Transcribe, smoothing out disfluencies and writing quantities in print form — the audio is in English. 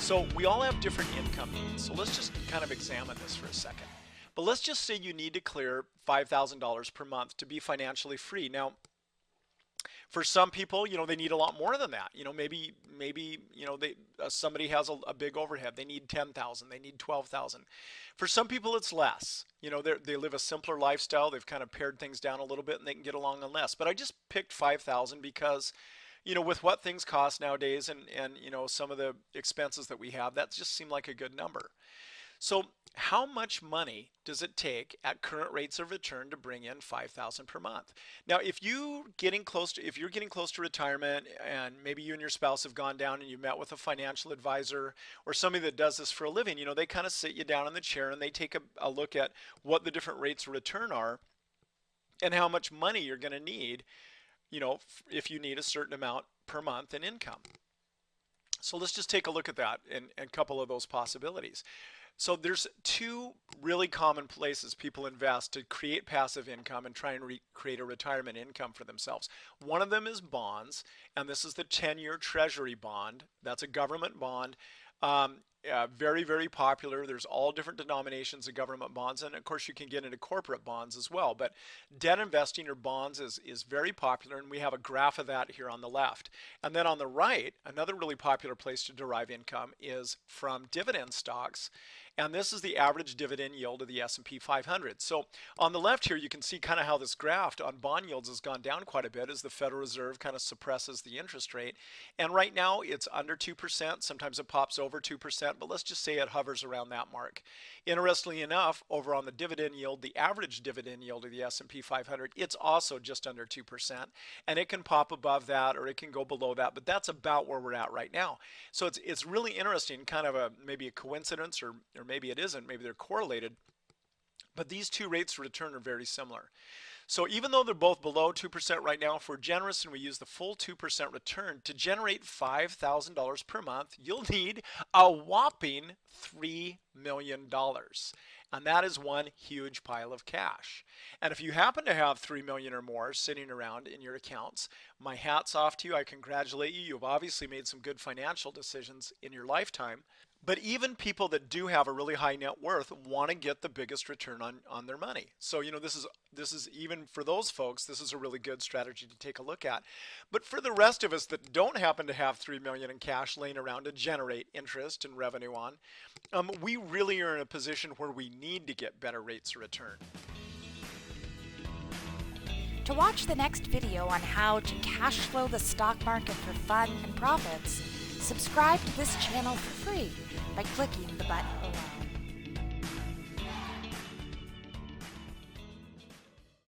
So we all have different income needs. So let's just kind of examine this for a second. But let's just say you need to clear $5,000 per month to be financially free. Now, for some people, they need a lot more than that. Maybe somebody has a big overhead. They need 10,000. They need 12,000. For some people, it's less. They live a simpler lifestyle. They've kind of pared things down a little bit, and they can get along on less. But I just picked 5,000 because, with what things cost nowadays, and some of the expenses that we have, that just seemed like a good number. So how much money does it take at current rates of return to bring in 5,000 per month? Now, if you're getting close to retirement, and maybe you and your spouse have gone down and you met with a financial advisor or somebody that does this for a living, they kind of sit you down in the chair and they take a look at what the different rates of return are and how much money you're going to need, if you need a certain amount per month in income. So let's just take a look at that and a couple of those possibilities. So there's two really common places people invest to create passive income and try and create a retirement income for themselves. One of them is bonds, and this is the 10-year Treasury bond. That's a government bond. Very, very popular. There's all different denominations of government bonds, and of course you can get into corporate bonds as well. But debt investing or bonds is very popular, and we have a graph of that here on the left. And then on the right, another really popular place to derive income is from dividend stocks, and this is the average dividend yield of the S&P 500. So on the left here, you can see kind of how this graph on bond yields has gone down quite a bit as the Federal Reserve kind of suppresses the interest rate. And right now it's under 2%. Sometimes it pops over 2%, but let's just say it hovers around that mark. Interestingly enough, over on the dividend yield, the average dividend yield of the S&P 500, it's also just under 2%. And it can pop above that or it can go below that, but that's about where we're at right now. So it's really interesting, kind of maybe a coincidence, or maybe it isn't, maybe they're correlated, but these two rates of return are very similar. So even though they're both below 2% right now, if we're generous and we use the full 2% return to generate $5,000 per month, you'll need a whopping $3 million. And that is one huge pile of cash. And if you happen to have 3 million or more sitting around in your accounts, my hat's off to you. I congratulate you. You've obviously made some good financial decisions in your lifetime. But even people that do have a really high net worth want to get the biggest return on their money. So, this is even for those folks, this is a really good strategy to take a look at. But for the rest of us that don't happen to have 3 million in cash laying around to generate interest and revenue on, we really are in a position where we need to get better rates of return. To watch the next video on how to cash flow the stock market for fun and profits, subscribe to this channel for free by clicking the button below.